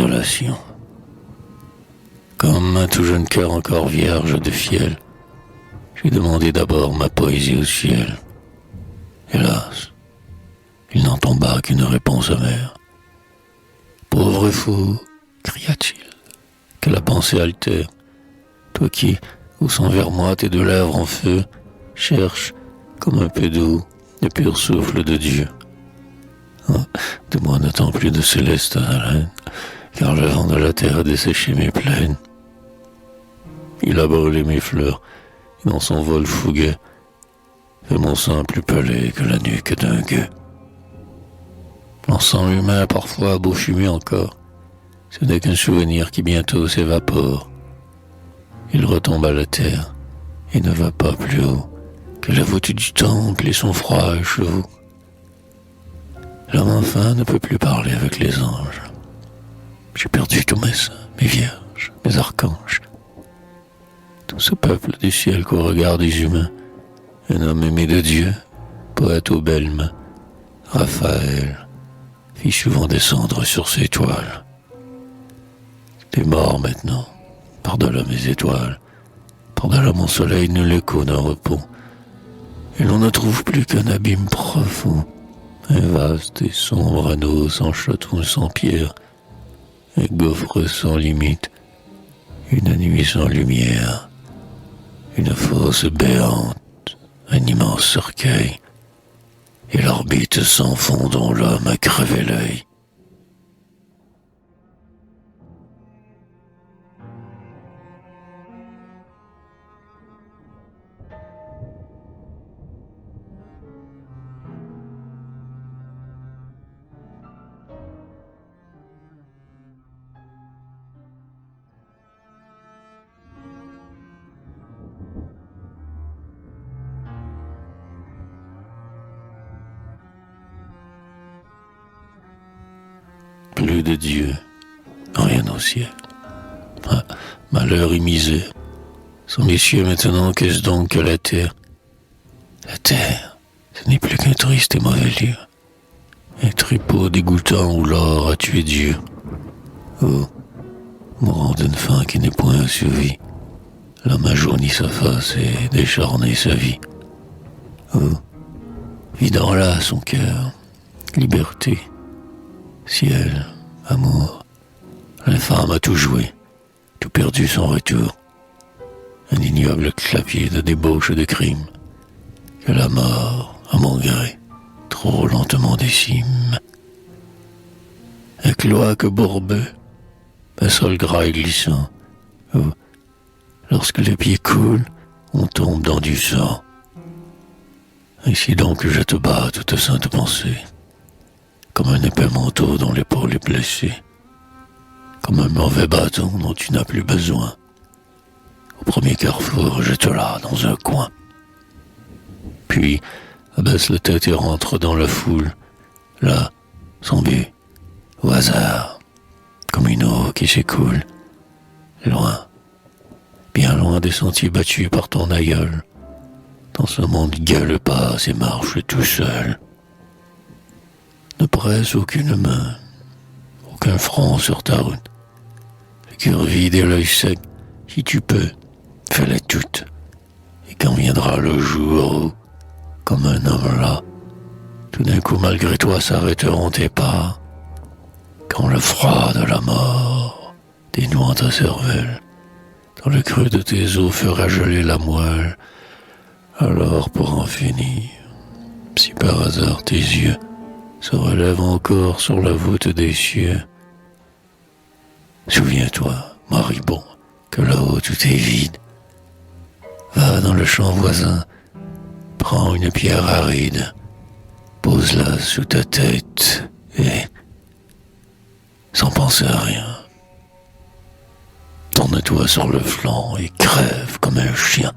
consolation. Comme un tout jeune cœur encore vierge de fiel, j'ai demandé d'abord ma poésie au ciel. Hélas, il n'en tomba qu'une réponse amère. Pauvre fou, cria-t-il, que la pensée altère. Toi qui, haussant vers moi tes deux lèvres en feu, cherches, comme un peu d'eau, le pur souffle de Dieu. Oh, de moi n'attends plus de céleste haleine, car le vent de la terre a desséché mes plaines. Il a brûlé mes fleurs, et dans son vol fougueux, fait mon sein plus pelé que la nuque d'un gueux. L'encens humain parfois beau fumer encore, ce n'est qu'un souvenir qui bientôt s'évapore. Il retombe à la terre et ne va pas plus haut que la voûte du temple et son froid écheveau. L'homme enfin ne peut plus parler avec les anges. J'ai perdu tous mes saints, mes vierges, mes archanges. Tout ce peuple du ciel qu'au regard des humains, un homme aimé de Dieu, poète aux belles mains, Raphaël, fit souvent descendre sur ses toiles. T'es mort maintenant, par-delà mes étoiles, par-delà mon soleil nul écho d'un repos, et l'on ne trouve plus qu'un abîme profond, un vaste et sombre anneau sans château, sans pierre, un gouffre sans limite, une nuit sans lumière, une fosse béante, un immense cercueil, et l'orbite sans fond dont l'homme a crevé l'œil. Plus de Dieu, rien au ciel. Ah, malheur et misère. Sans les cieux maintenant, qu'est-ce donc que la terre? La terre, ce n'est plus qu'un triste et mauvais lieu. Un tripot dégoûtant où l'or a tué Dieu. Oh, mourant d'une faim qui n'est point assouvie, l'homme a jauni sa face et décharné sa vie. Oh, vidant là son cœur, liberté, ciel, amour, la femme a tout joué, tout perdu sans retour. Un ignoble clapier de débauche et de crime, que la mort, à mon gré, trop lentement décime. Un cloaque bourbeux, un sol gras et glissant, où, lorsque les pieds coulent, on tombe dans du sang. Ainsi donc je te bats toute sainte pensée, comme un épais manteau dont l'épaule est blessée, comme un mauvais bâton dont tu n'as plus besoin. Au premier carrefour, jette-la dans un coin. Puis, abaisse la tête et rentre dans la foule, là, sans but, au hasard, comme une eau qui s'écoule, loin, bien loin des sentiers battus par ton aïeul, dans ce monde gueule passe et marche tout seul. Ne presse aucune main, aucun front sur ta route. Le cœur vide et l'œil sec, si tu peux, fais-les toutes. Et quand viendra le jour où, comme un homme là, tout d'un coup malgré toi s'arrêteront tes pas, quand le froid de la mort, dénouant ta cervelle, dans le creux de tes os fera geler la moelle, alors pour en finir, si par hasard tes yeux se relève encore sur la voûte des cieux. Souviens-toi, moribond, que là-haut tout est vide. Va dans le champ voisin, prends une pierre aride, pose-la sous ta tête et, sans penser à rien, tourne-toi sur le flanc et crève comme un chien.